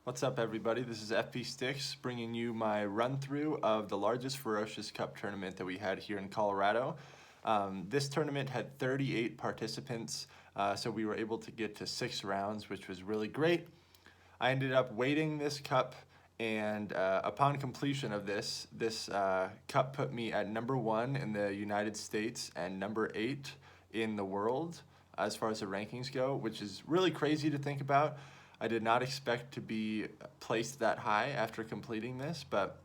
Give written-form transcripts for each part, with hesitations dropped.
What's up, everybody? This is FPSticks bringing you my run-through of the largest Ferocious Cup tournament that we had here in Colorado. This tournament had 38 participants, so we were able to get to 6 rounds, which was really great. I ended up weighting this cup, and upon completion of this cup put me at #1 in the United States and #8 in the world as far as the rankings go, which is really crazy to think about. I did not expect to be placed that high after completing this, but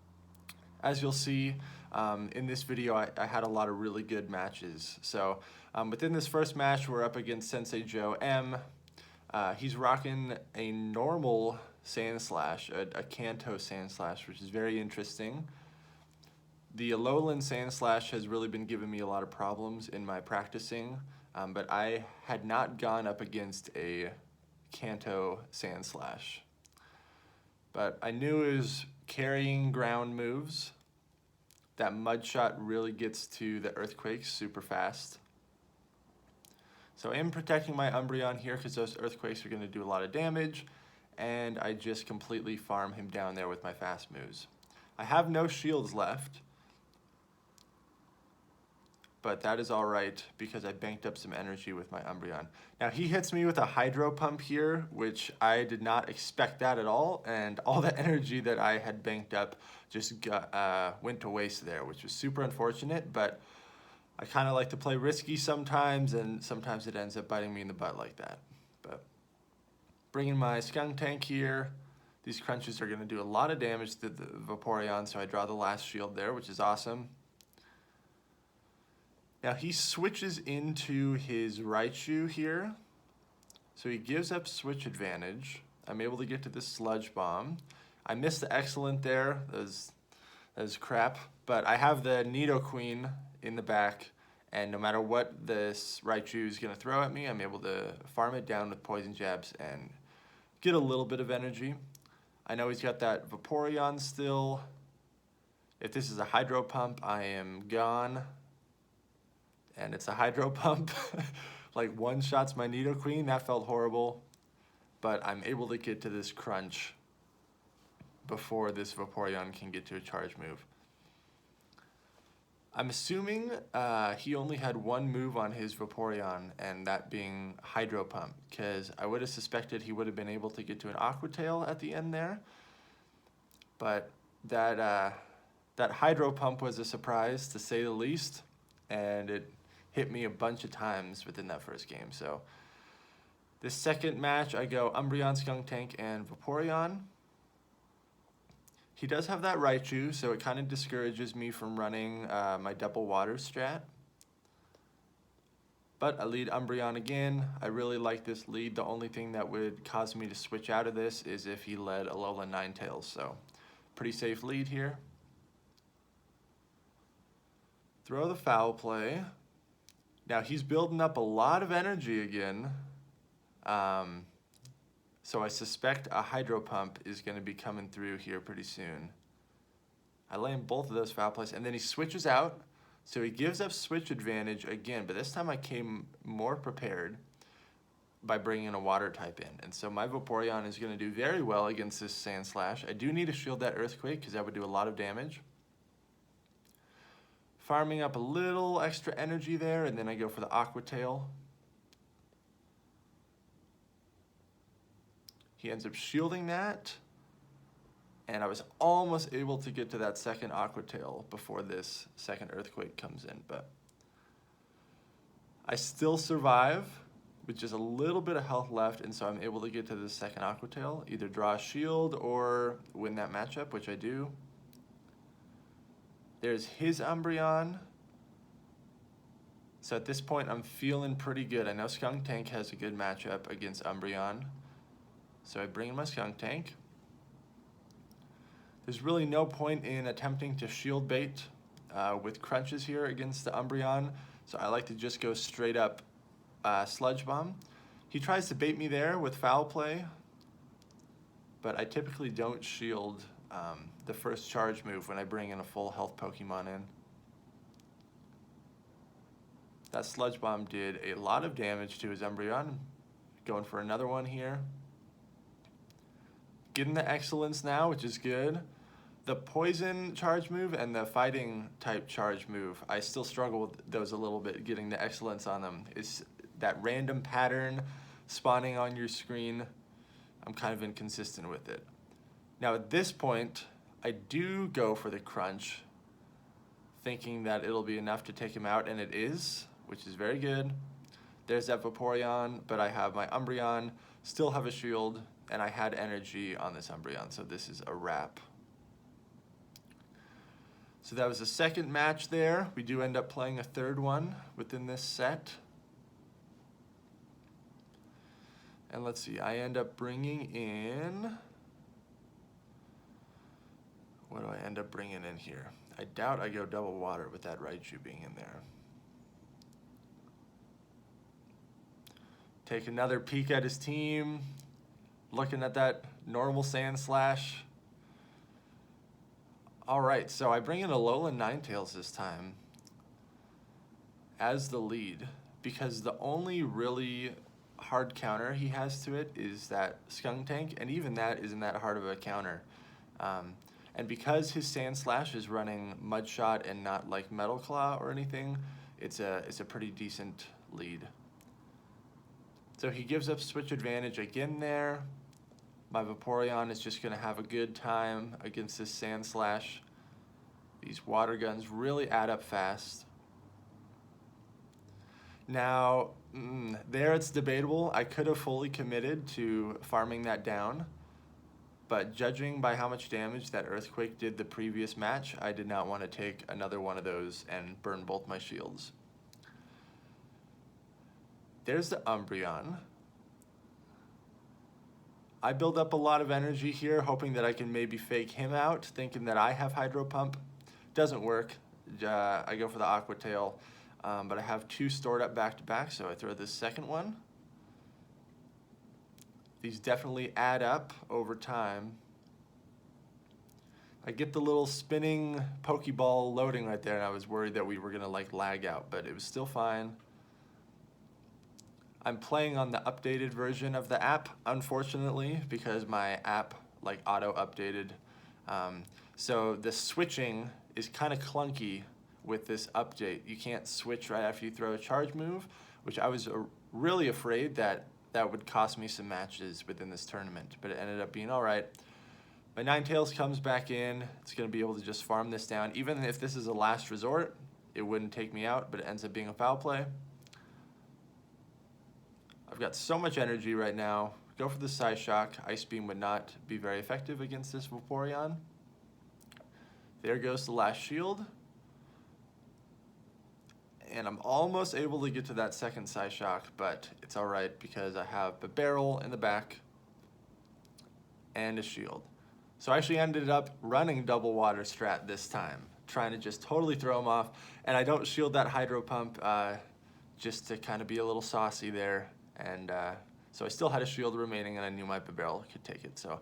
as you'll see in this video, I had a lot of really good matches. So within this first match, we're up against Sensei Joe M. He's rocking a normal sand slash, a Kanto sand slash, which is very interesting. The Alolan sand slash has really been giving me a lot of problems in my practicing, but I had not gone up against a Kanto sand slash. But I knew it was carrying ground moves. That mud shot really gets to the earthquakes super fast. So I am protecting my Umbreon here because those earthquakes are going to do a lot of damage, and I just completely farm him down there with my fast moves. I have no shields left, but that is all right because I banked up some energy with my Umbreon. Now he hits me with a Hydro Pump here, which I did not expect that at all, and all the energy that I had banked up just went to waste there, which was super unfortunate, but I kind of like to play risky sometimes, and sometimes it ends up biting me in the butt like that. But bringing my Skunk Tank here, these crunches are going to do a lot of damage to the Vaporeon, so I draw the last shield there, which is awesome. Now he switches into his Raichu here, so he gives up switch advantage. I'm able to get to this Sludge Bomb. I missed the Excellent there, that was crap, but I have the Nidoqueen in the back, and no matter what this Raichu is going to throw at me, I'm able to farm it down with Poison Jabs and get a little bit of energy. I know he's got that Vaporeon still. If this is a Hydro Pump, I am gone. And it's a Hydro Pump. Like one-shots my Nidoqueen, that felt horrible. But I'm able to get to this crunch before this Vaporeon can get to a charge move. I'm assuming he only had one move on his Vaporeon, and that being Hydro Pump, because I would have suspected he would have been able to get to an Aqua Tail at the end there. But that Hydro Pump was a surprise, to say the least, and it hit me a bunch of times within that first game. So this second match, I go Umbreon, Skunk Tank, and Vaporeon. He does have that Raichu, so it kind of discourages me from running my double water strat. But I lead Umbreon again. I really like this lead. The only thing that would cause me to switch out of this is if he led Alolan Ninetales, so pretty safe lead here. Throw the foul play. Now he's building up a lot of energy again. So I suspect a Hydro Pump is going to be coming through here pretty soon. I land both of those foul plays, and then he switches out. So he gives up switch advantage again, but this time I came more prepared by bringing a water type in. And so my Vaporeon is going to do very well against this Sand Slash. I do need to shield that Earthquake because that would do a lot of damage. Farming up a little extra energy there, and then I go for the Aqua Tail. He ends up shielding that, and I was almost able to get to that second Aqua Tail before this second Earthquake comes in, but I still survive with just a little bit of health left, and so I'm able to get to the second Aqua Tail, either draw a shield or win that matchup, which I do. There's his Umbreon. So at this point, I'm feeling pretty good. I know Skunk Tank has a good matchup against Umbreon. So I bring in my Skunk Tank. There's really no point in attempting to shield bait with crunches here against the Umbreon. So I like to just go straight up Sludge Bomb. He tries to bait me there with foul play, but I typically don't shield the first charge move when I bring in a full health Pokemon in. That Sludge Bomb did a lot of damage to his Umbreon. Going for another one here. getting the excellence now, which is good. The poison charge move and the fighting type charge move, I still struggle with those a little bit, getting the excellence on them. It's that random pattern spawning on your screen. I'm kind of inconsistent with it. Now at this point, I do go for the crunch, thinking that it'll be enough to take him out, and it is, which is very good. There's that Vaporeon, but I have my Umbreon, still have a shield, and I had energy on this Umbreon, so this is a wrap. So that was the second match there. We do end up playing a third one within this set. And let's see, I end up bringing in... What do I end up bringing in here? I doubt I go double water with that Raichu being in there. Take another peek at his team. Looking at that normal Sand Slash. Alright, so I bring in Alolan Ninetales this time as the lead, because the only really hard counter he has to it is that Skunk Tank, and even that isn't that hard of a counter. And because his Sand Slash is running Mud Shot and not like Metal Claw or anything, it's a pretty decent lead. So he gives up switch advantage again there. My Vaporeon is just going to have a good time against this Sand Slash. These water guns really add up fast. Now, there it's debatable. I could have fully committed to farming that down, but judging by how much damage that Earthquake did the previous match, I did not want to take another one of those and burn both my shields. There's the Umbreon. I build up a lot of energy here, hoping that I can maybe fake him out, thinking that I have Hydro Pump. Doesn't work. I go for the Aqua Tail, but I have two stored up back to back, so I throw this second one. These definitely add up over time. I get the little spinning Pokeball loading right there, and I was worried that we were gonna like lag out, but it was still fine. I'm playing on the updated version of the app, unfortunately, because my app like auto updated. So the switching is kind of clunky with this update. You can't switch right after you throw a charge move, which I was really afraid that that would cost me some matches within this tournament, but it ended up being all right. My Ninetales comes back in. It's going to be able to just farm this down. Even if this is a last resort, it wouldn't take me out, but it ends up being a foul play. I've got so much energy right now. Go for the Psyshock. Ice Beam would not be very effective against this Vaporeon. There goes the last shield. And I'm almost able to get to that second Psyshock, but it's alright because I have the barrel in the back and a shield. So I actually ended up running double water strat this time, trying to just totally throw him off. And I don't shield that Hydro Pump just to kind of be a little saucy there. And so I still had a shield remaining, and I knew my barrel could take it. So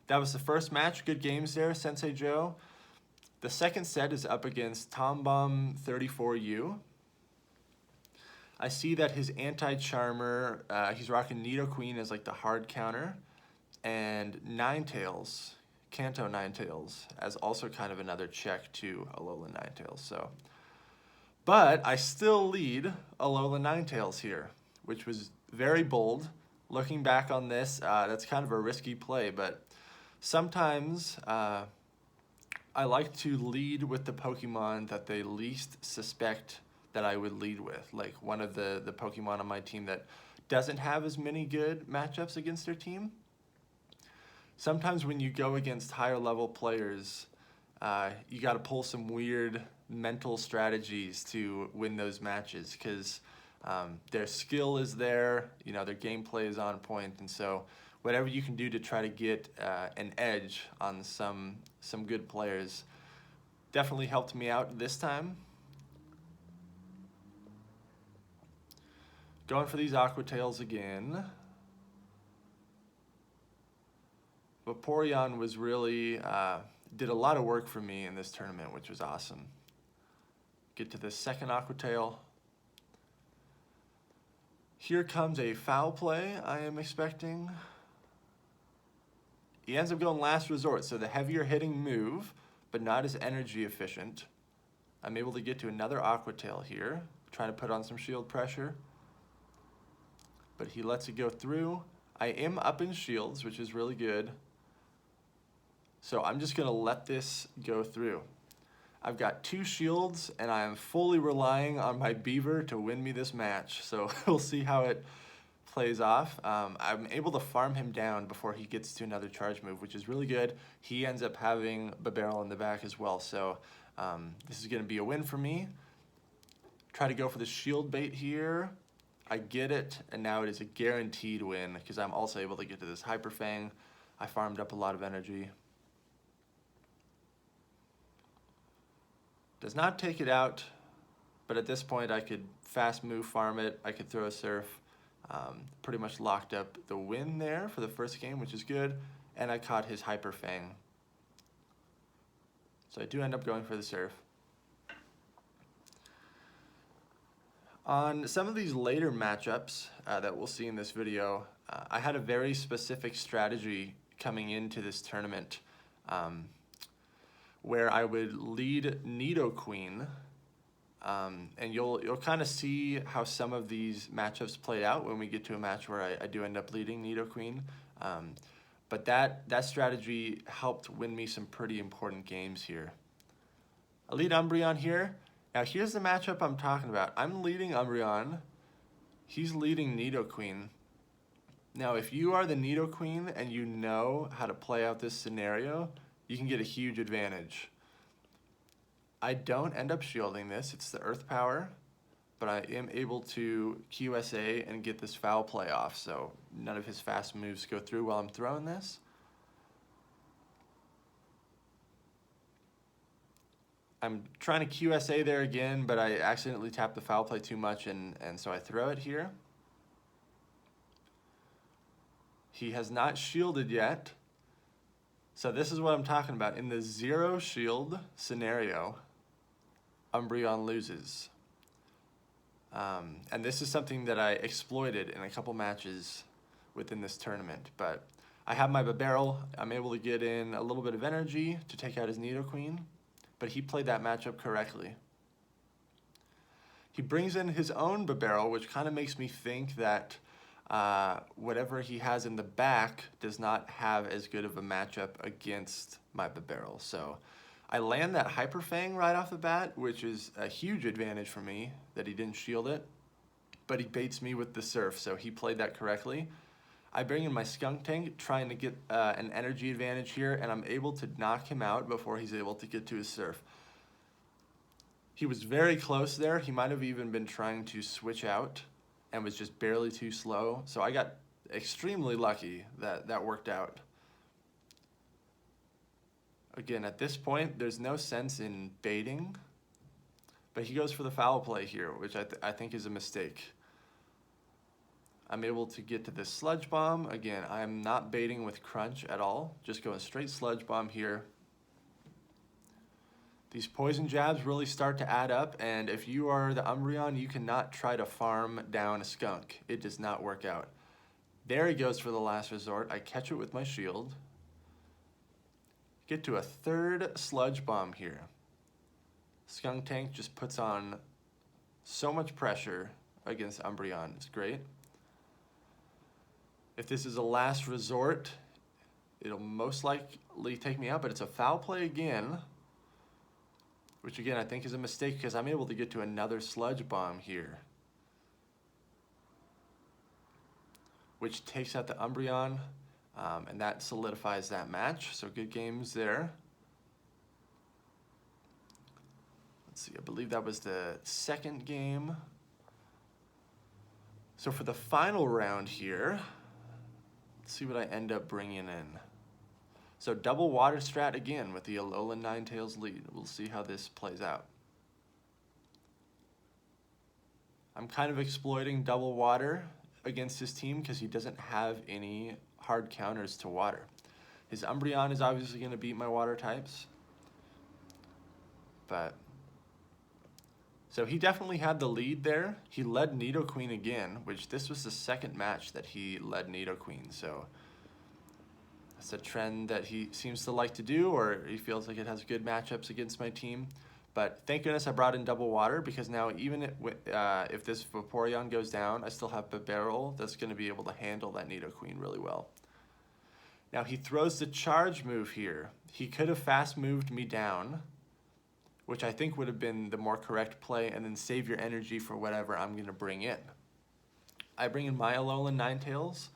that was the first match. Good games there, Sensei Joe. The second set is up against Tombomb 34U. I see that his anti-charmer, he's rocking Nidoqueen as like the hard counter, and Ninetales, Kanto Ninetales, as also kind of another check to Alolan Ninetales. So, but I still lead Alolan Ninetales here, which was very bold. Looking back on this, that's kind of a risky play, but sometimes I like to lead with the Pokemon that they least suspect that I would lead with. Like one of the Pokemon on my team that doesn't have as many good matchups against their team. Sometimes when you go against higher level players, you got to pull some weird mental strategies to win those matches, because their skill is there, you know, their gameplay is on point, and so whatever you can do to try to get an edge on some good players definitely helped me out this time. Going for these Aqua Tails again. Vaporeon was really, did a lot of work for me in this tournament, which was awesome. Get to the second Aqua Tail. Here comes a foul play I am expecting. He ends up going last resort, so the heavier hitting move, but not as energy efficient. I'm able to get to another Aqua Tail here, trying to put on some shield pressure. But he lets it go through. I am up in shields, which is really good. So I'm just gonna let this go through. I've got 2 shields, and I am fully relying on my beaver to win me this match. So we'll see how it plays off. I'm able to farm him down before he gets to another charge move, which is really good. He ends up having a barrel in the back as well. So this is gonna be a win for me. Try to go for the shield bait here. I get it, and now it is a guaranteed win because I'm also able to get to this Hyper Fang. I farmed up a lot of energy. Does not take it out, but at this point I could fast move farm it. I could throw a surf. Pretty much locked up the win there for the first game, which is good, and I caught his Hyper Fang. So I do end up going for the surf. On some of these later matchups that we'll see in this video, I had a very specific strategy coming into this tournament where I would lead Nidoqueen, and you'll kind of see how some of these matchups played out when we get to a match where I do end up leading Nidoqueen. But that strategy helped win me some pretty important games here. I lead Umbreon here. Now here's the matchup I'm talking about. I'm leading Umbreon. He's leading Nidoqueen. Now if you are the Nidoqueen and you know how to play out this scenario, you can get a huge advantage. I don't end up shielding this. It's the Earth Power, but I am able to QSA and get this foul play off, so none of his fast moves go through while I'm throwing this. I'm trying to QSA there again, but I accidentally tapped the foul play too much, and so I throw it here. He has not shielded yet. So this is what I'm talking about. In the 0 shield scenario, Umbreon loses. And this is something that I exploited in a couple matches within this tournament. But I have my barrel. I'm able to get in a little bit of energy to take out his Nidoqueen. But he played that matchup correctly. He brings in his own barrel, which kind of makes me think that whatever he has in the back does not have as good of a matchup against my barrel. So I land that Hyper Fang right off the bat, which is a huge advantage for me that he didn't shield it. But he baits me with the Surf, so he played that correctly. I bring in my Skunk Tank, trying to get an energy advantage here, and I'm able to knock him out before he's able to get to his Surf. He was very close there. He might have even been trying to switch out and was just barely too slow. So I got extremely lucky that that worked out. Again, at this point, there's no sense in baiting, but he goes for the foul play here, which I think is a mistake. I'm able to get to this Sludge Bomb. Again, I'm not baiting with Crunch at all, just going straight Sludge Bomb here. These poison jabs really start to add up, and if you are the Umbreon, you cannot try to farm down a skunk. It does not work out. There he goes for the last resort. I catch it with my shield. Get to a third Sludge Bomb here. Skunk Tank just puts on so much pressure against Umbreon. It's great. If this is a last resort, it'll most likely take me out, but it's a foul play again, which again I think is a mistake because I'm able to get to another Sludge Bomb here, which takes out the Umbreon, and that solidifies that match. So good games there. Let's see, I believe that was the second game. So for the final round here, let's see what I end up bringing in. So double water strat again with the Alolan Ninetales lead. We'll see how this plays out. I'm kind of exploiting double water against his team because he doesn't have any hard counters to water. His Umbreon is obviously going to beat my water types. But so he definitely had the lead there. He led Nidoqueen again, which this was the second match that he led Nidoqueen. So It's a trend that he seems to like to do, or he feels like it has good matchups against my team. But thank goodness I brought in double water, because now even if this Vaporeon goes down, I still have a barrel that's going to be able to handle that Nidoqueen really well. Now he throws the charge move here. He could have fast moved me down, which I think would have been the more correct play, and then save your energy for whatever I'm going to bring in. I bring in my Alolan Ninetales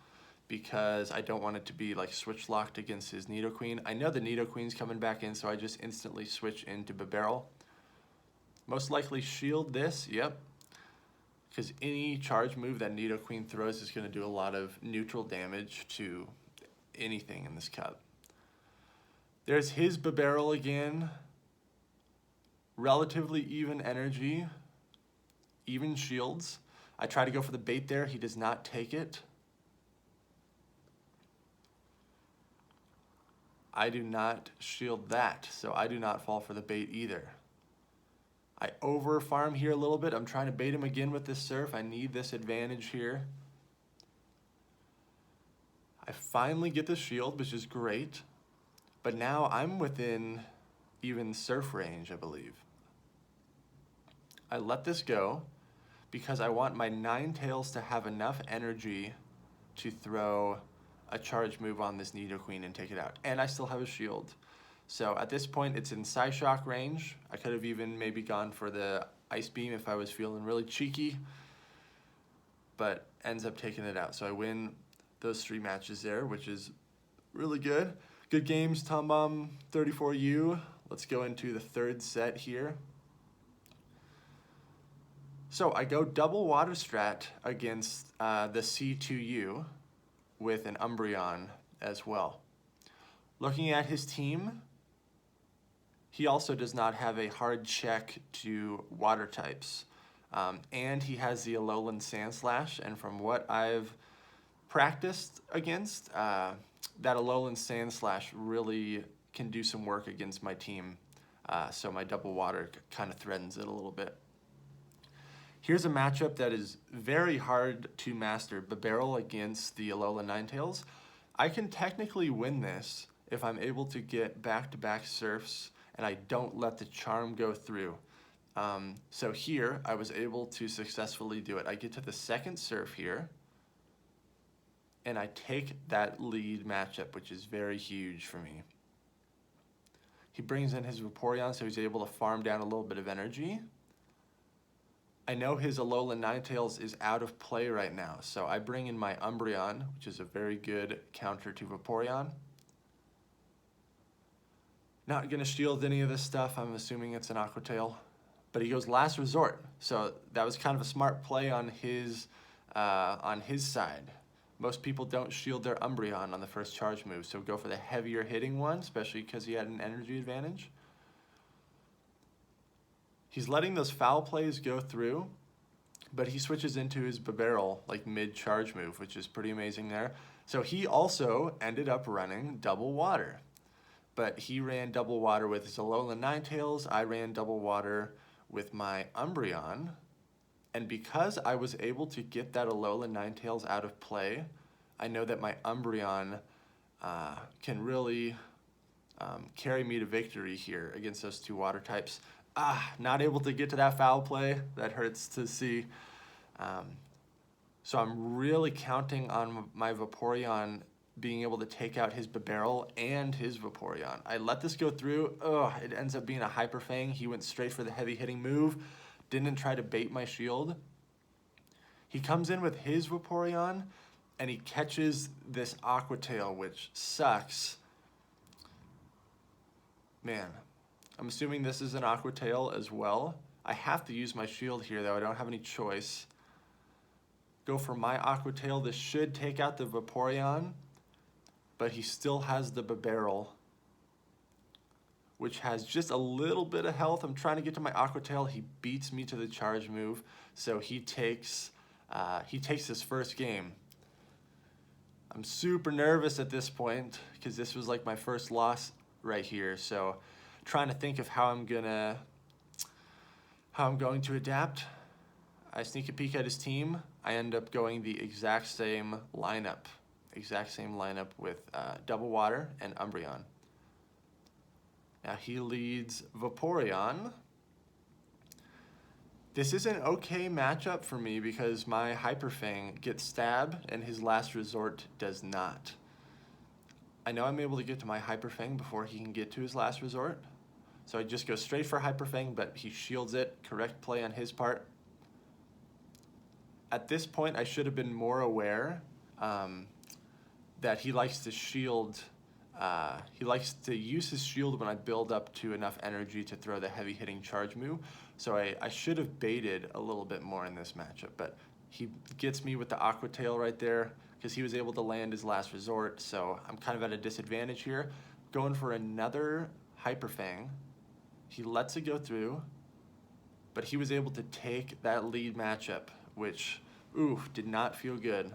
because I don't want it to be like switch locked against his Nidoqueen. I know the Nidoqueen's coming back in, so I just instantly switch into Barrel. Most likely shield this, yep. Because any charge move that Nidoqueen throws is going to do a lot of neutral damage to anything in this cup. There's his Barrel again. Relatively even energy, even shields. I try to go for the bait there. He does not take it. I do not shield that, so I do not fall for the bait either. I over farm here a little bit. I'm trying to bait him again with this Surf. I need this advantage here. I finally get the shield, which is great. But now I'm within even Surf range, I believe. I let this go because I want my Ninetales to have enough energy to throw a charge move on this Nidoqueen and take it out. And I still have a shield. So at this point, it's in Psyshock range. I could have even maybe gone for the Ice Beam if I was feeling really cheeky, but ends up taking it out. So I win those 3 matches there, which is really good. Good games, Tom Bomb 34U. Let's go into the 3rd set here. So I go double water strat against the C2U with an Umbreon as well. Looking at his team, he also does not have a hard check to water types. And he has the Alolan Sandslash, and from what I've practiced against, that Alolan Sandslash really can do some work against my team. So my double water kind of threatens it a little bit. Here's a matchup that is very hard to master, Barrel against the Alolan Ninetales. I can technically win this if I'm able to get back-to-back Surfs and I don't let the Charm go through. So here, I was able to successfully do it. I get to the 2nd Surf here, and I take that lead matchup, which is very huge for me. He brings in his Vaporeon, so he's able to farm down a little bit of energy. I know his Alolan Ninetales is out of play right now, so I bring in my Umbreon, which is a very good counter to Vaporeon. Not going to shield any of this stuff. I'm assuming it's an Aqua Tail. But he goes Last Resort, so that was kind of a smart play on his side. Most people don't shield their Umbreon on the first charge move, so go for the heavier hitting one, especially because he had an energy advantage. He's letting those foul plays go through, but he switches into his Barrel like mid-charge move, which is pretty amazing there. So he also ended up running double water, but he ran double water with his Alolan Ninetales. I ran double water with my Umbreon, and because I was able to get that Alolan Ninetales out of play, I know that my Umbreon can really carry me to victory here against those 2 water types. Not able to get to that foul play. That hurts to see. So I'm really counting on my Vaporeon being able to take out his Barrel and his Vaporeon. I let this go through. It ends up being a Hyper Fang. He went straight for the heavy hitting move. Didn't try to bait my shield. He comes in with his Vaporeon, and he catches this Aqua Tail, which sucks. Man. I'm assuming this is an Aqua Tail as well. I have to use my shield here, though. I don't have any choice. Go for my Aqua Tail. This should take out the Vaporeon, but he still has the Barrel, which has just a little bit of health. I'm trying to get to my Aqua Tail. He beats me to the charge move, so he takes his first game. I'm super nervous at this point because this was like my first loss right here, so trying to think of how I'm going to adapt. I sneak a peek at his team. I end up going the exact same lineup. Exact same lineup with Double Water and Umbreon. Now he leads Vaporeon. This is an okay matchup for me because my Hyper Fang gets Stab and his Last Resort does not. I know I'm able to get to my Hyper Fang before he can get to his Last Resort. So I just go straight for Hyper Fang, but he shields it. Correct play on his part. At this point, I should have been more aware that he likes to shield. He likes to use his shield when I build up to enough energy to throw the heavy hitting charge move. So I should have baited a little bit more in this matchup, but he gets me with the Aqua Tail right there because he was able to land his Last Resort. So I'm kind of at a disadvantage here. Going for another Hyper Fang. He lets it go through, but he was able to take that lead matchup, which, oof, did not feel good.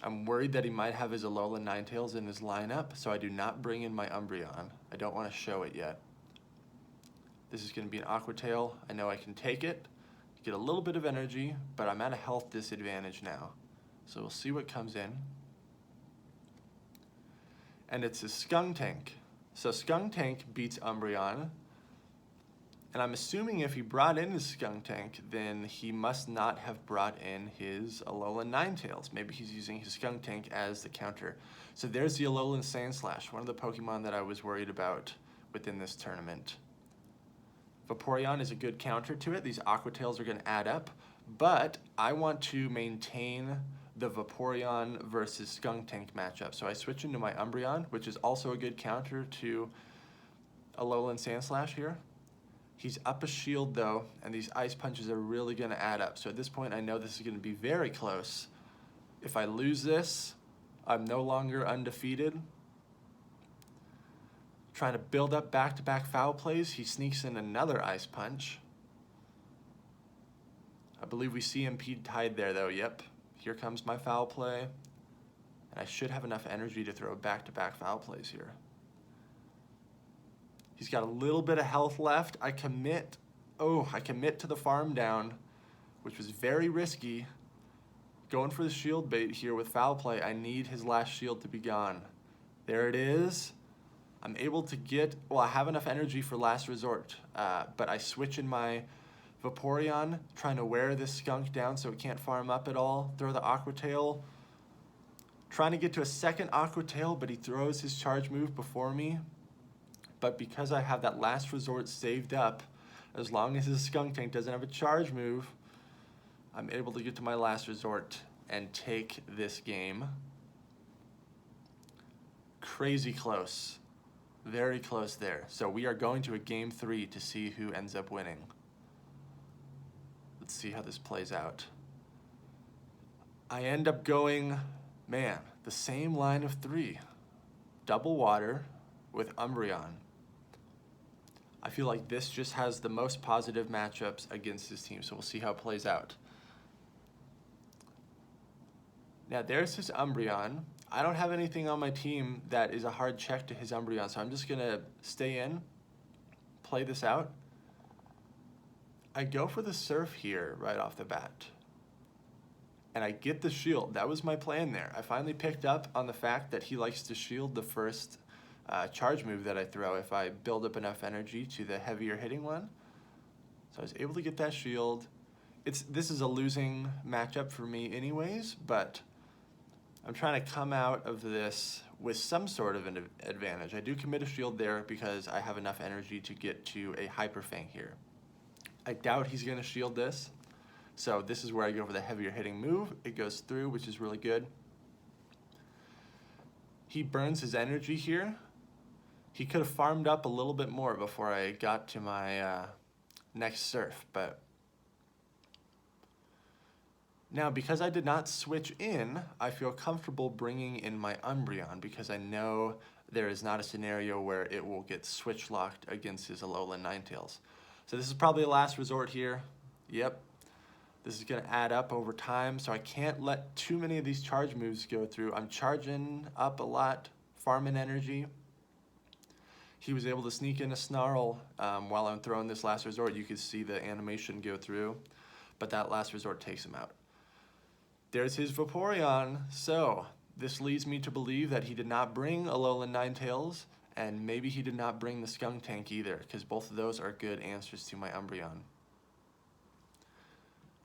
I'm worried that he might have his Alolan Ninetales in his lineup, so I do not bring in my Umbreon. I don't want to show it yet. This is going to be an Aqua Tail. I know I can take it, get a little bit of energy, but I'm at a health disadvantage now. So we'll see what comes in. And it's a Skuntank. So Skuntank beats Umbreon. And I'm assuming if he brought in his Skuntank, then he must not have brought in his Alolan Ninetales. Maybe he's using his Skuntank as the counter. So there's the Alolan Sandslash, one of the Pokemon that I was worried about within this tournament. Vaporeon is a good counter to it. These Aqua Tails are going to add up. But I want to maintain the Vaporeon versus Skuntank matchup. So I switch into my Umbreon, which is also a good counter to Alolan Sandslash here. He's up a shield though, and these Ice Punches are really going to add up. So at this point, I know this is going to be very close. If I lose this, I'm no longer undefeated. Trying to build up back-to-back foul plays. He sneaks in another Ice Punch. I believe we see him P-tied there though, yep. Here comes my foul play. And I should have enough energy to throw back-to-back foul plays here. He's got a little bit of health left. I commit to the farm down, which was very risky. Going for the shield bait here with foul play. I need his last shield to be gone. There it is. I'm able to get, well, I have enough energy for Last Resort, but I switch in my Vaporeon, trying to wear this skunk down so it can't farm up at all. Throw the Aqua Tail. Trying to get to a second Aqua Tail, but he throws his charge move before me. But because I have that Last Resort saved up, as long as his Skuntank doesn't have a charge move, I'm able to get to my Last Resort and take this game. Crazy close. Very close there. So we are going to a game 3 to see who ends up winning. Let's see how this plays out. I end up going, man, the same line of 3. Double Water with Umbreon. I feel like this just has the most positive matchups against his team, so we'll see how it plays out. Now there's his Umbreon. I don't have anything on my team that is a hard check to his Umbreon, so I'm just going to stay in, play this out. I go for the Surf here right off the bat. And I get the shield. That was my plan there. I finally picked up on the fact that he likes to shield the first charge move that I throw if I build up enough energy to the heavier hitting one. So I was able to get that shield. This is a losing matchup for me anyways, but I'm trying to come out of this with some sort of an advantage. I do commit a shield there because I have enough energy to get to a Hyper Fang here. I doubt he's going to shield this. So this is where I go for the heavier hitting move. It goes through, which is really good. He burns his energy here. He could have farmed up a little bit more before I got to my next Surf, but now because I did not switch in, I feel comfortable bringing in my Umbreon because I know there is not a scenario where it will get switch locked against his Alolan Ninetales. So this is probably a Last Resort here. Yep. This is going to add up over time, so I can't let too many of these charge moves go through. I'm charging up a lot, farming energy. He was able to sneak in a Snarl while I'm throwing this Last Resort. You could see the animation go through, but that Last Resort takes him out. There's his Vaporeon. So this leads me to believe that he did not bring Alolan Ninetales, and maybe he did not bring the Skuntank either, because both of those are good answers to my Umbreon.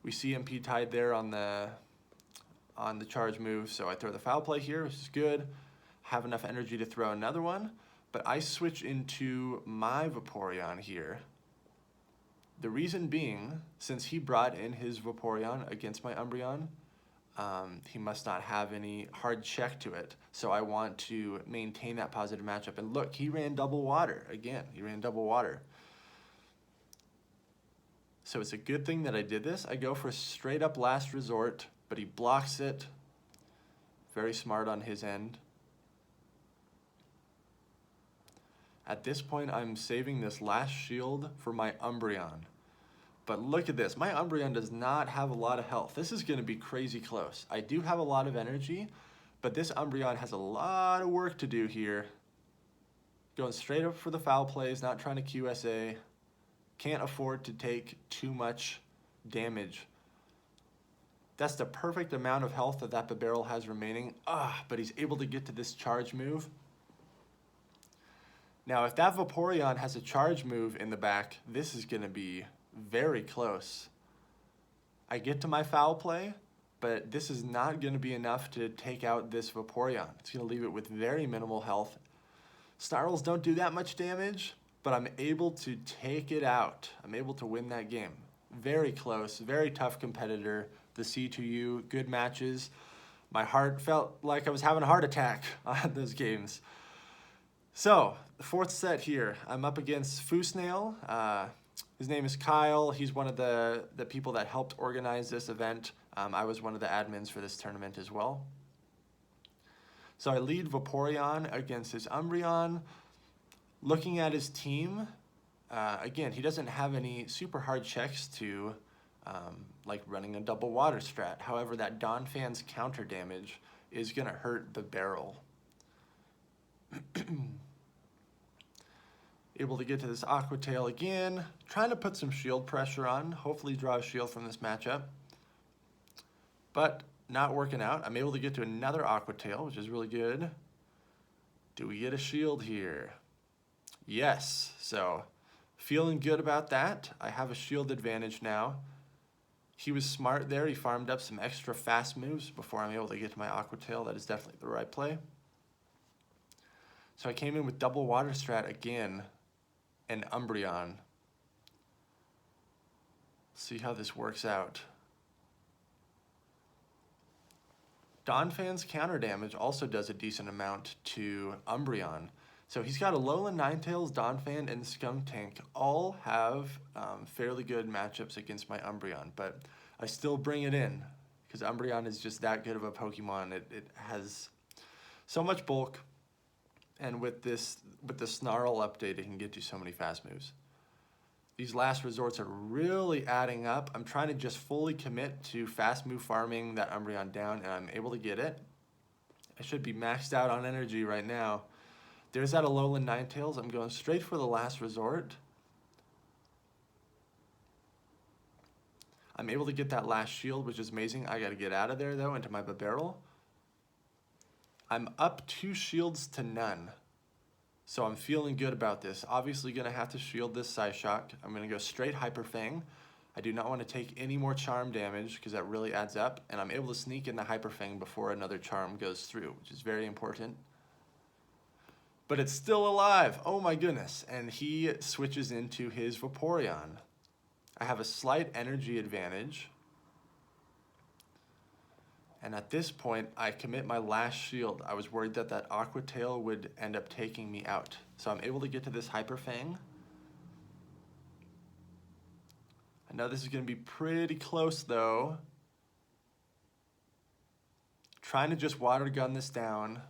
We see MP tied there on the charge move, so I throw the Foul Play here, which is good. Have enough energy to throw another one, but I switch into my Vaporeon here. The reason being, since he brought in his Vaporeon against my Umbreon, he must not have any hard check to it. So I want to maintain that positive matchup. And look, he ran double water. Again, he ran double water. So it's a good thing that I did this. I go for a straight up last resort, but he blocks it. Very smart on his end. At this point, I'm saving this last shield for my Umbreon. But look at this. My Umbreon does not have a lot of health. This is going to be crazy close. I do have a lot of energy, but this Umbreon has a lot of work to do here. Going straight up for the foul plays, not trying to QSA. Can't afford to take too much damage. That's the perfect amount of health that Barrel has remaining. But he's able to get to this charge move. Now, if that Vaporeon has a charge move in the back, this is going to be very close. I get to my foul play, but this is not going to be enough to take out this Vaporeon. It's going to leave it with very minimal health. Snarls don't do that much damage, but I'm able to take it out. I'm able to win that game. Very close, very tough competitor. The C2U, good matches. My heart felt like I was having a heart attack on those games. So, the fourth set here, I'm up against Fuu Snail. His name is Kyle. He's one of the people that helped organize this event. I was one of the admins for this tournament as well. So I lead Vaporeon against his Umbreon. Looking at his team, again, he doesn't have any super hard checks to like running a double water strat. However, that Donphan's counter damage is going to hurt the barrel. Able to get to this Aqua Tail again. Trying to put some shield pressure on. Hopefully draw a shield from this matchup. But not working out. I'm able to get to another Aqua Tail, which is really good. Do we get a shield here? Yes. So feeling good about that. I have a shield advantage now. He was smart there. He farmed up some extra fast moves before I'm able to get to my Aqua Tail. That is definitely the right play. So I came in with double water strat again. And Umbreon. See how this works out. Donphan's counter damage also does a decent amount to Umbreon. So he's got Alolan Ninetales, Donphan, and Skuntank all have fairly good matchups against my Umbreon, but I still bring it in because Umbreon is just that good of a Pokemon. It has so much bulk. And with the Snarl update, it can get you so many fast moves. These last resorts are really adding up. I'm trying to just fully commit to fast move farming that Umbreon down, and I'm able to get it. I should be maxed out on energy right now. There's that Alolan Ninetales. I'm going straight for the last resort. I'm able to get that last shield, which is amazing. I got to get out of there, though, into my barrel. I'm up 2 shields to none. So I'm feeling good about this. Obviously going to have to shield this Psyshock. I'm going to go straight Hyper Fang. I do not want to take any more charm damage because that really adds up. And I'm able to sneak in the Hyper Fang before another charm goes through, which is very important. But it's still alive. Oh my goodness. And he switches into his Vaporeon. I have a slight energy advantage. And at this point, I commit my last shield. I was worried that that Aqua Tail would end up taking me out. So I'm able to get to this Hyper Fang. I know this is going to be pretty close, though. Trying to just water gun this down.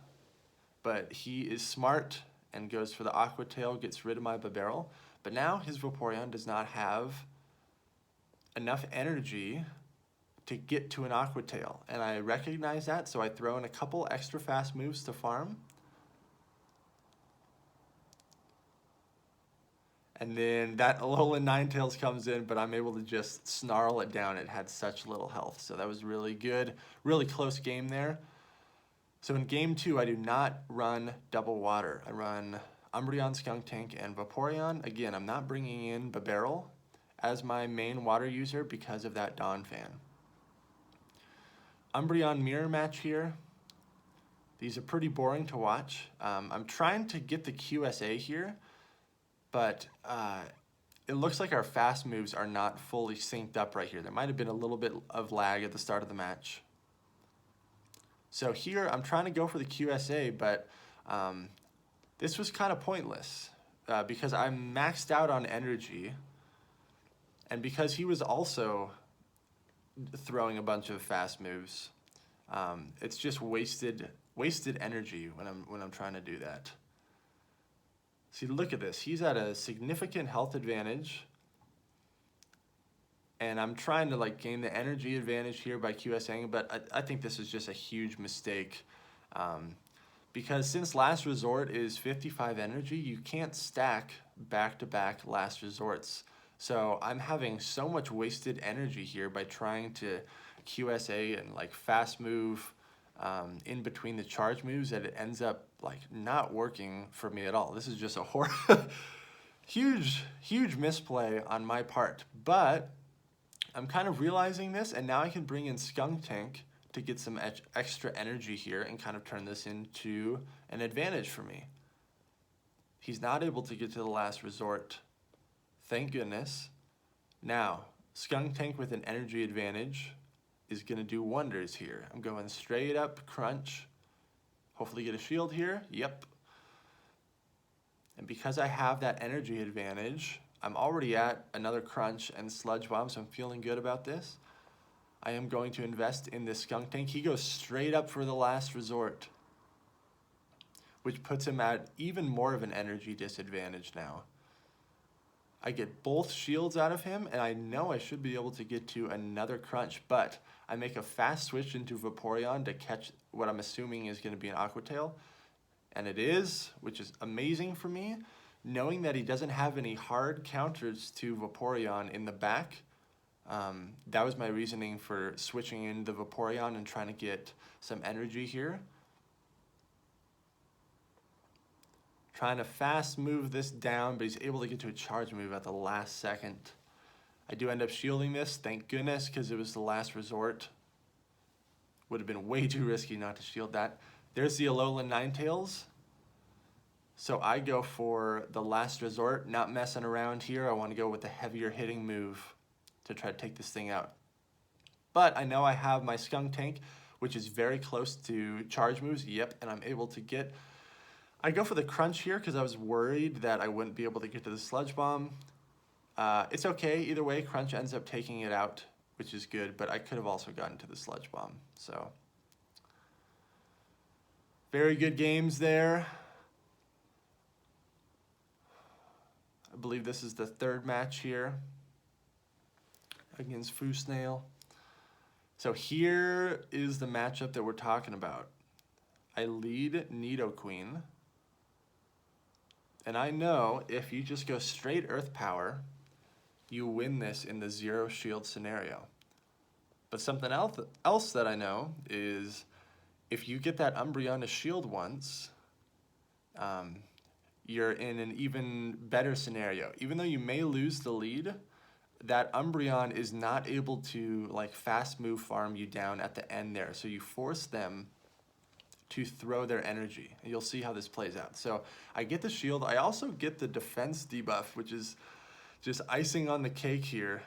But he is smart and goes for the Aqua Tail, gets rid of my barrel. But now his Vaporeon does not have enough energy to get to an Aqua Tail, and I recognize that, so I throw in a couple extra fast moves to farm. And then that Alolan Ninetales comes in, but I'm able to just snarl it down. It had such little health, so that was really good. Really close game there. So in game 2, I do not run double water. I run Umbreon, Skuntank, and Vaporeon. Again, I'm not bringing in Barrel as my main water user because of that Dawn Fan. Umbreon mirror match here. These are pretty boring to watch. I'm trying to get the QSA here, but it looks like our fast moves are not fully synced up right here. There might have been a little bit of lag at the start of the match. So here I'm trying to go for the QSA, but this was kind of pointless because I'm maxed out on energy, and because he was also throwing a bunch of fast moves, it's just wasted energy when I'm trying to do that. See, look at this. He's at a significant health advantage, and I'm trying to like gain the energy advantage here by QSing, but I think this is just a huge mistake. Because since Last Resort is 55 energy, you can't stack back-to-back Last Resorts. So I'm having so much wasted energy here by trying to QSA and like fast move in between the charge moves that it ends up like not working for me at all. This is just a huge misplay on my part. But I'm kind of realizing this, and now I can bring in Skuntank to get some extra energy here and kind of turn this into an advantage for me. He's not able to get to the Last Resort. Thank goodness. Now, Skuntank with an energy advantage is going to do wonders here. I'm going straight up Crunch. Hopefully get a shield here. Yep. And because I have that energy advantage, I'm already at another Crunch and Sludge Bomb, so I'm feeling good about this. I am going to invest in this Skuntank. He goes straight up for the Last Resort, which puts him at even more of an energy disadvantage now. I get both shields out of him, and I know I should be able to get to another Crunch, but I make a fast switch into Vaporeon to catch what I'm assuming is going to be an Aqua Tail, and it is, which is amazing for me. Knowing that he doesn't have any hard counters to Vaporeon in the back, that was my reasoning for switching in the Vaporeon and trying to get some energy here. Trying to fast move this down, but he's able to get to a charge move at the last second. I do end up shielding this, thank goodness, because it was the Last Resort. Would have been way too risky not to shield that. There's the Alolan Ninetales. So I go for the Last Resort, not messing around here. I want to go with the heavier hitting move to try to take this thing out. But I know I have my Skuntank, which is very close to charge moves. Yep, and I'm able to get... I go for the Crunch here because I was worried that I wouldn't be able to get to the Sludge Bomb. It's okay, either way, Crunch ends up taking it out, which is good, but I could have also gotten to the Sludge Bomb. So, very good games there. I believe this is the third match here against Fuu Snail. So here is the matchup that we're talking about. I lead Nidoqueen, and I know if you just go straight Earth Power, you win this in the zero shield scenario. But something else that I know is if you get that Umbreon to shield once, you're in an even better scenario. Even though you may lose the lead, that Umbreon is not able to like fast move farm you down at the end there. So you force them to throw their energy. And you'll see how this plays out. So I get the shield. I also get the defense debuff, which is just icing on the cake here,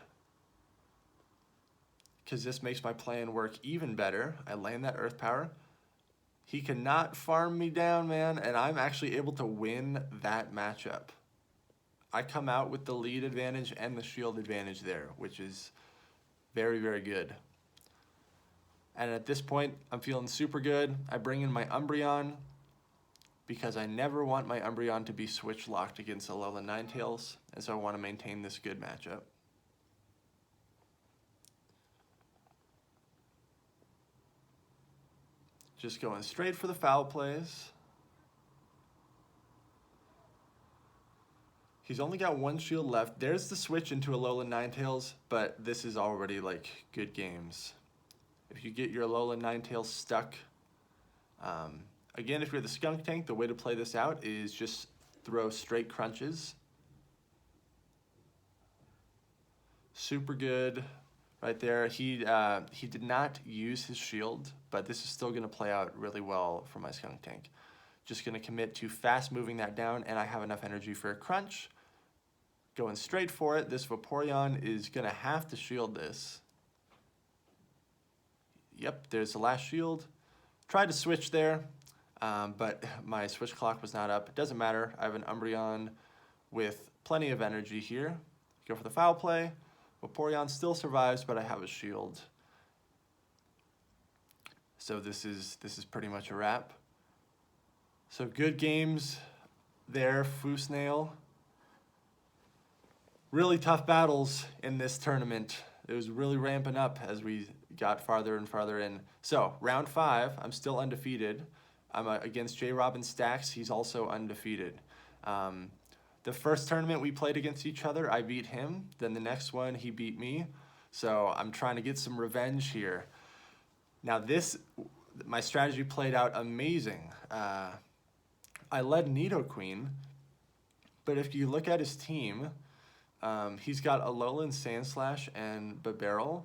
because this makes my plan work even better. I land that Earth Power. He cannot farm me down, man, and I'm actually able to win that matchup. I come out with the lead advantage and the shield advantage there, which is very, very good. And at this point, I'm feeling super good. I bring in my Umbreon because I never want my Umbreon to be switch locked against Alolan Ninetales, and so I want to maintain this good matchup. Just going straight for the foul plays. He's only got one shield left. There's the switch into Alolan Ninetales, but this is already like good games. If you get your Alolan Ninetales stuck, again, if you're the Skunk Tank, the way to play this out is just throw straight crunches. Super good right there. He did not use his shield, but this is still going to play out really well for my Skunk Tank. Just going to commit to fast moving that down, and I have enough energy for a crunch. Going straight for it. This Vaporeon is going to have to shield this. Yep, there's the last shield. Tried to switch there, but my switch clock was not up. It doesn't matter. I have an Umbreon with plenty of energy here. Go for the foul play. Vaporeon still survives, but I have a shield. So this is pretty much a wrap. So good games there, Fuu Snail. Really tough battles in this tournament. It was really ramping up as we got farther and farther in. So round 5, I'm still undefeated. I'm against J. Robbin Stacks. He's also undefeated. The first tournament we played against each other, I beat him. Then the next one, he beat me. So I'm trying to get some revenge here. Now my strategy played out amazing. I led Nidoqueen, but if you look at his team, he's got Alolan Sandslash and Bibarel,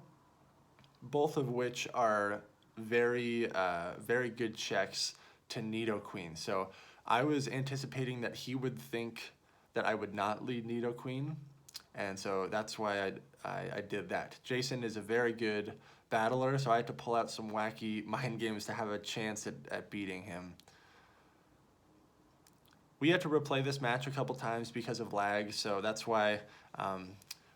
both of which are very good checks to Nidoqueen. So I was anticipating that he would think that I would not lead Nidoqueen, and so that's why I did that. Jason is a very good battler, so I had to pull out some wacky mind games to have a chance at beating him. We had to replay this match a couple times because of lag, so that's why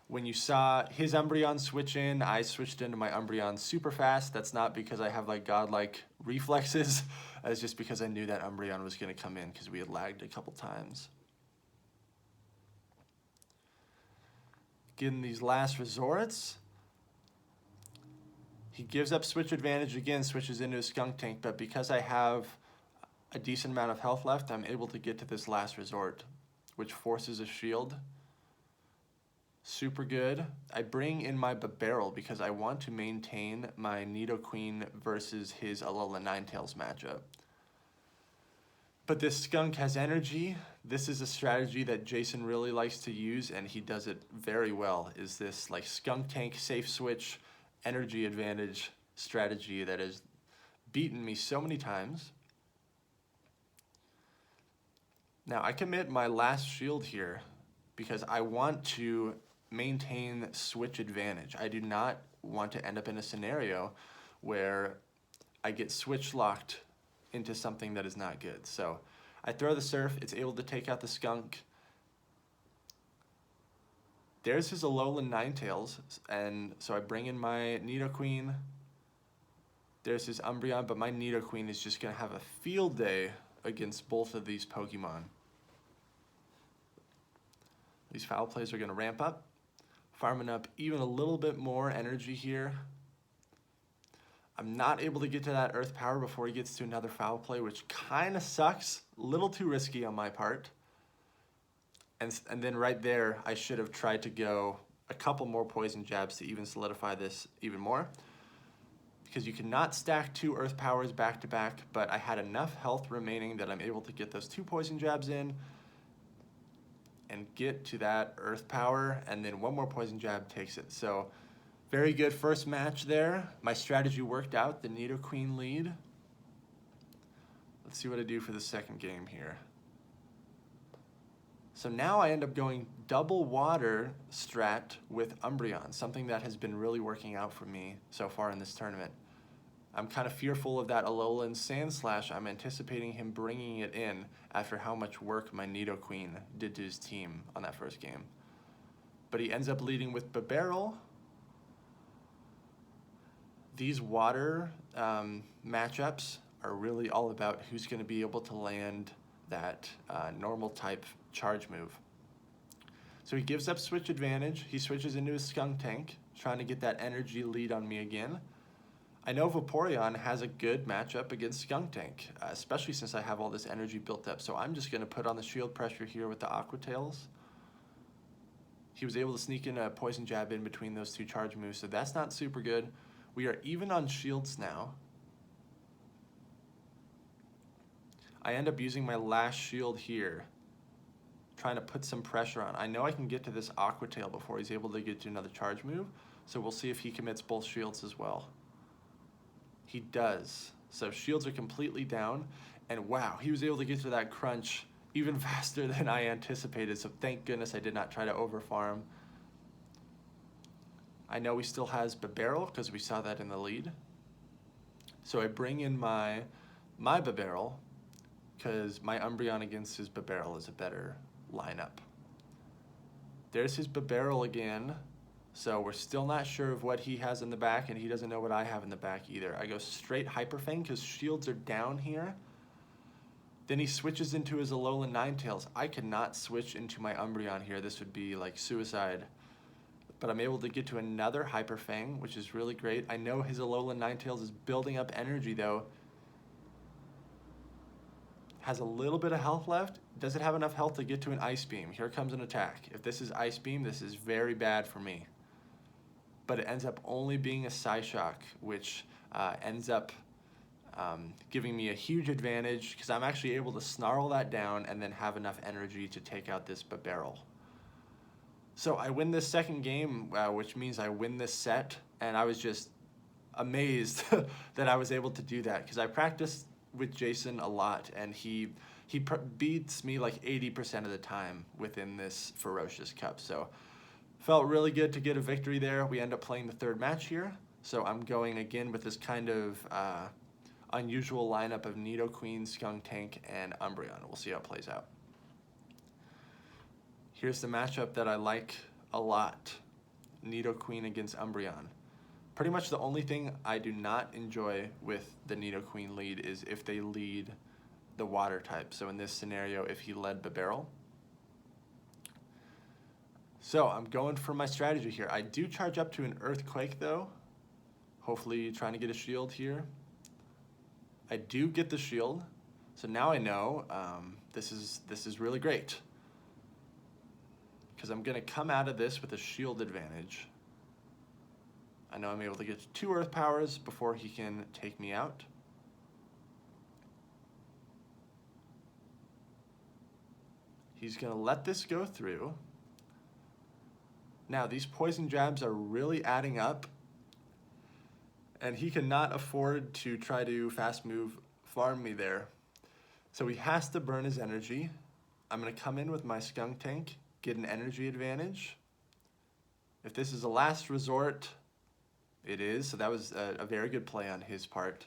when you saw his Umbreon switch in, I switched into my Umbreon super fast. That's not because I have like godlike reflexes, it's just because I knew that Umbreon was going to come in because we had lagged a couple times. Getting these last resorts. He gives up switch advantage again, switches into a Skunk Tank, but because I have a decent amount of health left, I'm able to get to this last resort, which forces a shield. Super good. I bring in my Bibarel because I want to maintain my Nidoqueen versus his Alolan Ninetales matchup. But this skunk has energy. This is a strategy that Jason really likes to use, and he does it very well, is this like Skunk Tank safe switch energy advantage strategy that has beaten me so many times. Now I commit my last shield here because I want to maintain switch advantage. I do not want to end up in a scenario where I get switch locked into something that is not good. So I throw the Surf, it's able to take out the skunk. There's his Alolan Ninetales, and so I bring in my Nidoqueen. There's his Umbreon, but my Nidoqueen is just gonna have a field day against both of these Pokemon. These foul plays are gonna ramp up, farming up even a little bit more energy here. I'm not able to get to that Earth Power before he gets to another foul play, which kind of sucks. A little too risky on my part. And then right there, I should have tried to go a couple more poison jabs to even solidify this even more. Because you cannot stack 2 Earth Powers back to back, but I had enough health remaining that I'm able to get those 2 poison jabs in and get to that Earth Power, and then 1 more poison jab takes it. So very good first match there. My strategy worked out, the Nidoqueen lead. Let's see what I do for the second game here. So now I end up going double water strat with Umbreon, something that has been really working out for me so far in this tournament. I'm kind of fearful of that Alolan Sandslash. I'm anticipating him bringing it in after how much work my Nidoqueen did to his team on that first game. But he ends up leading with Bibarel. These water matchups are really all about who's going to be able to land that normal type charge move. So he gives up switch advantage. He switches into his Skunk Tank, trying to get that energy lead on me again. I know Vaporeon has a good matchup against Skunk Tank, especially since I have all this energy built up. So I'm just going to put on the shield pressure here with the Aqua Tails. He was able to sneak in a poison jab in between those two charge moves, so that's not super good. We are even on shields now. I end up using my last shield here, trying to put some pressure on. I know I can get to this Aqua Tail before he's able to get to another charge move, so we'll see if he commits both shields as well. He does. So shields are completely down, and wow, he was able to get to that crunch even faster than I anticipated, so thank goodness I did not try to overfarm. I know he still has Babarrel because we saw that in the lead. So I bring in my Babarrel because my Umbreon against his Babarrel is a better lineup. There's his Babarrel again. So we're still not sure of what he has in the back, and he doesn't know what I have in the back either. I go straight Hyper Fang because shields are down here. Then he switches into his Alolan Ninetales. I cannot switch into my Umbreon here. This would be like suicide. But I'm able to get to another Hyper Fang, which is really great. I know his Alolan Ninetales is building up energy though. Has a little bit of health left. Does it have enough health to get to an Ice Beam? Here comes an attack. If this is Ice Beam, this is very bad for me. But it ends up only being a Psyshock, which ends up giving me a huge advantage because I'm actually able to snarl that down and then have enough energy to take out this Babarrel. So I win this second game, which means I win this set, and I was just amazed that I was able to do that because I practiced with Jason a lot, and he beats me like 80% of the time within this Ferocious Cup. So felt really good to get a victory there. We end up playing the third match here. So I'm going again with this kind of unusual lineup of Nidoqueen, Skuntank, and Umbreon. We'll see how it plays out. Here's the matchup that I like a lot. Nidoqueen against Umbreon. Pretty much the only thing I do not enjoy with the Nidoqueen lead is if they lead the water type. So in this scenario, if he led Babarrel. So I'm going for my strategy here. I do charge up to an Earthquake though. Hopefully trying to get a shield here. I do get the shield. So now I know this is really great. Because I'm going to come out of this with a shield advantage. I know I'm able to get to 2 Earth Powers before he can take me out. He's going to let this go through. Now, these poison jabs are really adding up, and he cannot afford to try to fast move farm me there. So he has to burn his energy. I'm going to come in with my Skuntank, get an energy advantage. If this is a last resort, it is, so that was a very good play on his part.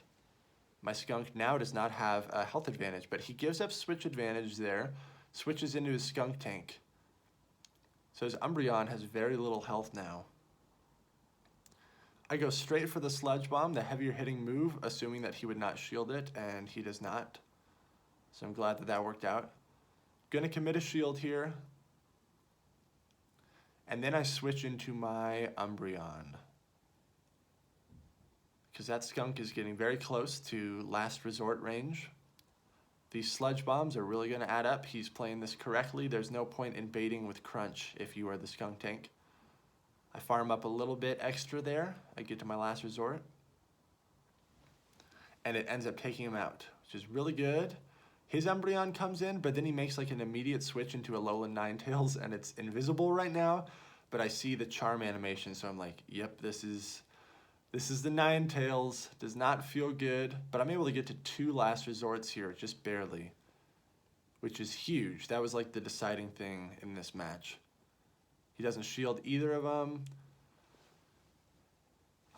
My Skunk now does not have a health advantage, but he gives up switch advantage there, switches into his Skuntank. So his Umbreon has very little health now. I go straight for the Sludge Bomb, the heavier hitting move, assuming that he would not shield it, and he does not. So I'm glad that that worked out. Gonna commit a shield here. And then I switch into my Umbreon. Because that Skunk is getting very close to last resort range. These Sludge Bombs are really going to add up. He's playing this correctly. There's no point in baiting with Crunch if you are the Skuntank. I farm up a little bit extra there. I get to my last resort. And it ends up taking him out, which is really good. His Umbreon comes in, but then he makes like an immediate switch into Alolan Ninetales, and it's invisible right now. But I see the charm animation, so I'm like, yep, this is the Ninetales. Does not feel good, but I'm able to get to 2 last resorts here, just barely, which is huge. That was like the deciding thing in this match. He doesn't shield either of them.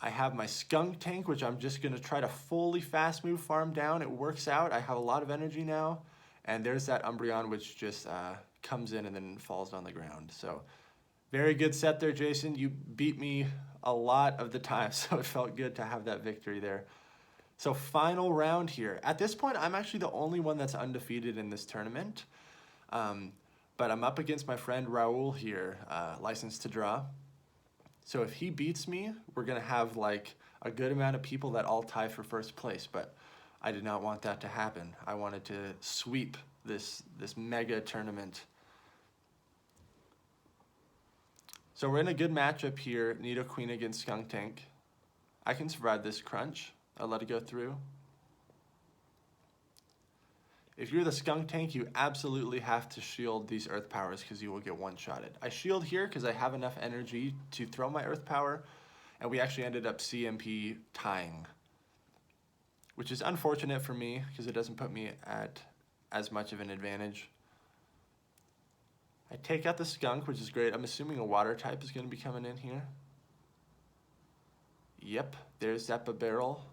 I have my Skuntank, which I'm just going to try to fully fast move farm down. It works out. I have a lot of energy now, and there's that Umbreon, which just comes in and then falls on the ground. So very good set there, Jason. You beat me a lot of the time, so it felt good to have that victory there. So final round here. At this point, I'm actually the only one that's undefeated in this tournament. But I'm up against my friend Raul here, licensed to draw. So if he beats me, we're going to have like a good amount of people that all tie for first place. But I did not want that to happen. I wanted to sweep this mega tournament. So we're in a good matchup here, Nido Queen against Skunk Tank. I can survive this crunch. I'll let it go through. If you're the Skunk Tank, you absolutely have to shield these Earth Powers because you will get one-shotted. I shield here because I have enough energy to throw my Earth Power, and we actually ended up CMP tying, which is unfortunate for me because it doesn't put me at as much of an advantage. I take out the Skunk, which is great. I'm assuming a water type is going to be coming in here. Yep, there's that barrel.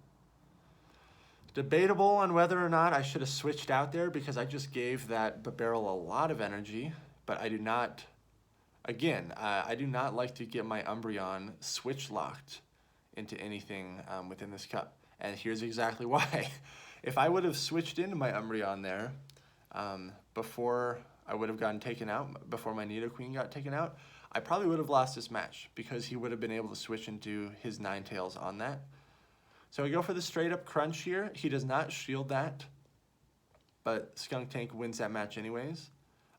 Debatable on whether or not I should have switched out there because I just gave that barrel a lot of energy, but I do not, again, I do not like to get my Umbreon switch locked into anything within this cup. And here's exactly why. If I would have switched into my Umbreon there before I would have gotten taken out, before my Nidoqueen got taken out, I probably would have lost this match because he would have been able to switch into his Ninetales on that. So I go for the straight up crunch here. He does not shield that, but Skunk Tank wins that match anyways.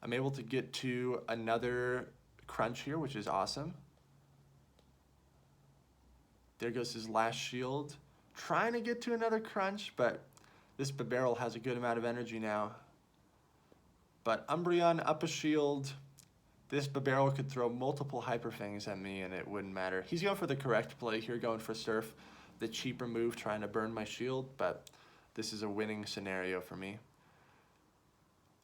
I'm able to get to another crunch here, which is awesome. There goes his last shield. Trying to get to another crunch, but this barrel has a good amount of energy now. But Umbreon up a shield. This barrel could throw multiple Hyper Fangs at me and it wouldn't matter. He's going for the correct play here, going for Surf. The cheaper move, trying to burn my shield, but this is a winning scenario for me.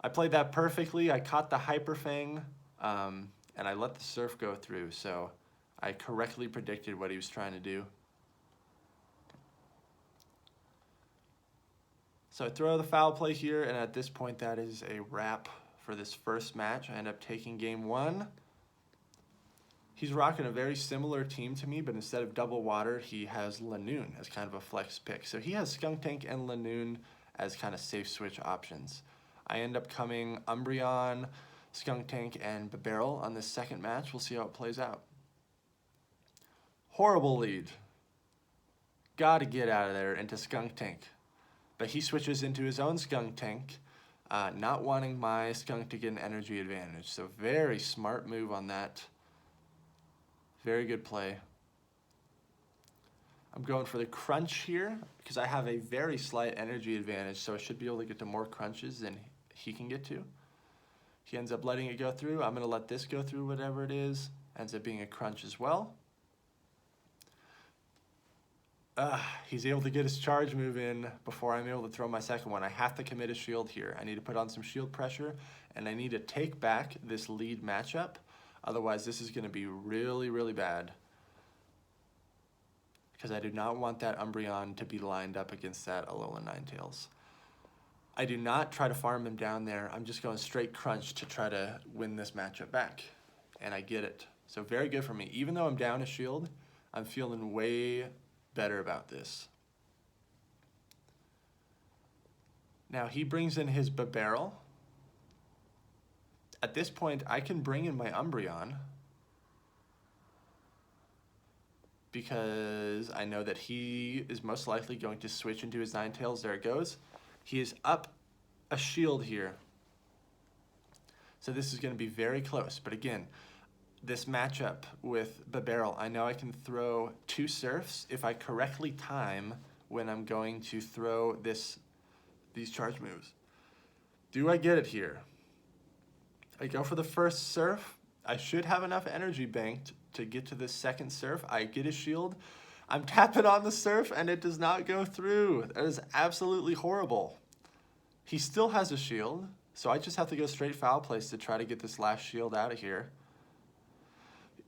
I played that perfectly. I caught the Hyper Fang, and I let the Surf go through, so I correctly predicted what he was trying to do. So I throw the foul play here, and at this point, that is a wrap for this first match. I end up taking game 1. He's rocking a very similar team to me, but instead of double water, he has Lanoon as kind of a flex pick. So he has Skunk Tank and Lanoon as kind of safe switch options. I end up coming Umbreon, Skunk Tank, and Barrel on this second match. We'll see how it plays out. Horrible lead. Gotta get out of there into Skunk Tank. But he switches into his own Skunk Tank, not wanting my Skunk to get an energy advantage. So very smart move on that. Very good play. I'm going for the crunch here because I have a very slight energy advantage, so I should be able to get to more crunches than he can get to. He ends up letting it go through. I'm going to let this go through, whatever it is. Ends up being a crunch as well. He's able to get his charge move in before I'm able to throw my second one. I have to commit a shield here. I need to put on some shield pressure, and I need to take back this lead matchup. Otherwise, this is going to be really, really bad. Because I do not want that Umbreon to be lined up against that Alolan Ninetales. I do not try to farm him down there. I'm just going straight crunch to try to win this matchup back. And I get it. So very good for me. Even though I'm down a shield, I'm feeling way better about this. Now he brings in his Barrel. At this point, I can bring in my Umbreon because I know that he is most likely going to switch into his Ninetales. There it goes. He is up a shield here. So this is going to be very close. But again, this matchup with Barrel, I know I can throw 2 Surfs if I correctly time when I'm going to throw these charge moves. Do I get it here? I go for the first Surf. I should have enough energy banked to get to this second Surf. I get a shield. I'm tapping on the Surf and it does not go through. That is absolutely horrible. He still has a shield, so I just have to go straight foul place to try to get this last shield out of here.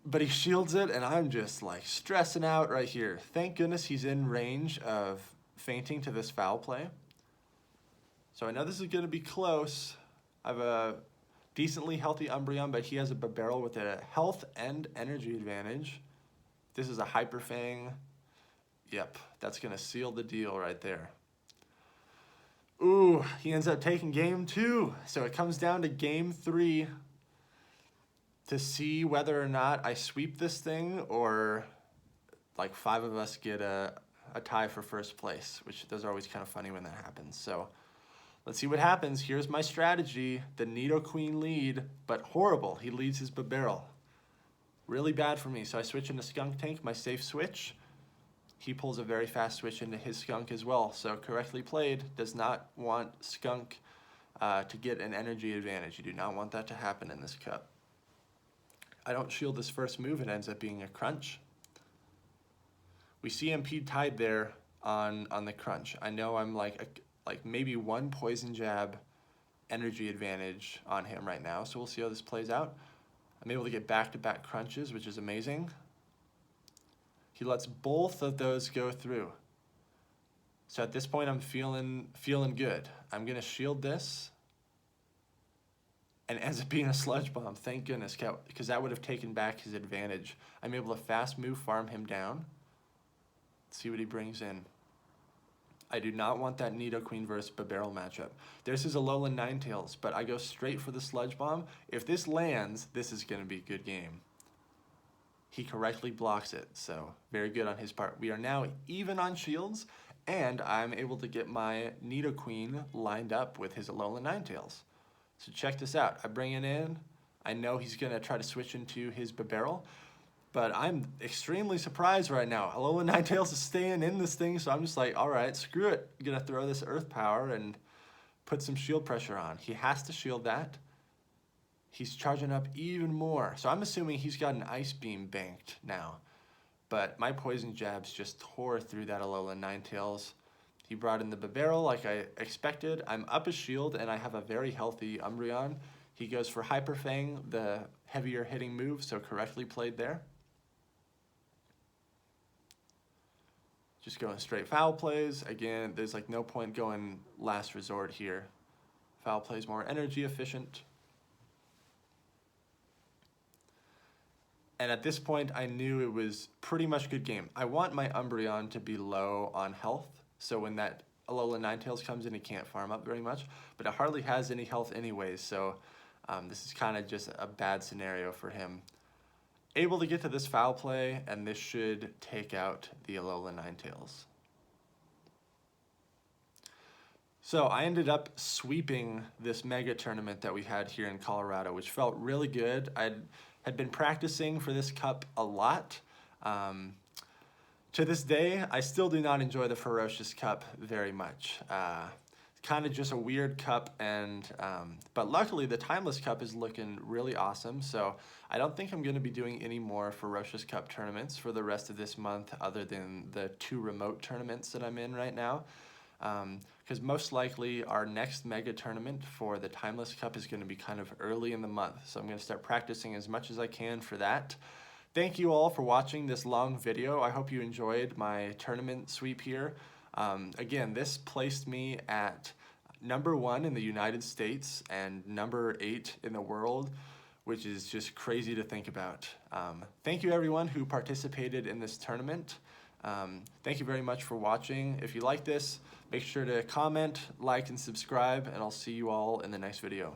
But he shields it and I'm just like stressing out right here. Thank goodness he's in range of fainting to this foul play. So I know this is going to be close. I have a decently healthy Umbreon, but he has a Barrel with a health and energy advantage. This is a Hyper Fang. Yep, that's going to seal the deal right there. Ooh, he ends up taking game 2. So it comes down to game 3 to see whether or not I sweep this thing or like 5 of us get a tie for first place, which those are always kind of funny when that happens. So let's see what happens. Here's my strategy. The Nidoqueen lead, but horrible. He leads his Barrel. Really bad for me. So I switch into Skunk Tank, my safe switch. He pulls a very fast switch into his Skunk as well. So correctly played, does not want Skunk to get an energy advantage. You do not want that to happen in this cup. I don't shield this first move, it ends up being a crunch. We see MP tied there on the crunch. I know I'm like maybe one poison jab energy advantage on him right now, so we'll see how this plays out. I'm able to get back-to-back crunches, which is amazing. He lets both of those go through. So at this point, I'm feeling good. I'm gonna shield this, and it ends up being a sludge bomb. Thank goodness, because that would have taken back his advantage. I'm able to fast move farm him down. Let's see what he brings in. I do not want that Nidoqueen versus Barrel matchup. There's his Alolan Ninetales, but I go straight for the Sludge Bomb. If this lands, this is going to be a good game. He correctly blocks it, so very good on his part. We are now even on shields, and I'm able to get my Nidoqueen lined up with his Alolan Ninetales. So check this out. I bring it in. I know he's going to try to switch into his Barrel, but I'm extremely surprised right now. Alolan Ninetales is staying in this thing, so I'm just like, all right, screw it. I'm going to throw this Earth Power and put some shield pressure on. He has to shield that. He's charging up even more. So I'm assuming he's got an Ice Beam banked now. But my Poison Jabs just tore through that Alolan Ninetales. He brought in the Barrel like I expected. I'm up a shield, and I have a very healthy Umbreon. He goes for Hyper Fang, the heavier hitting move, so correctly played there. Just going straight foul plays. Again, there's like no point going last resort here. Foul plays more energy efficient. And at this point, I knew it was pretty much a good game. I want my Umbreon to be low on health, so when that Alolan Ninetales comes in, he can't farm up very much, but it hardly has any health anyways, so this is kind of just a bad scenario for him. Able to get to this foul play, and this should take out the Alolan Ninetales. So I ended up sweeping this mega tournament that we had here in Colorado, which felt really good. I had been practicing for this cup a lot. To this day, I still do not enjoy the Ferocious Cup very much. Kind of just a weird cup, and but luckily the Timeless Cup is looking really awesome, so I don't think I'm going to be doing any more Ferocious Cup tournaments for the rest of this month other than the 2 remote tournaments that I'm in right now, because most likely our next mega tournament for the Timeless Cup is going to be kind of early in the month, so I'm going to start practicing as much as I can for that. Thank you all for watching this long video. I hope you enjoyed my tournament sweep here. Again, this placed me at #1 in the United States and #8 in the world, which is just crazy to think about. Thank you everyone who participated in this tournament. Thank you very much for watching. If you like this, make sure to comment, like, and subscribe, and I'll see you all in the next video.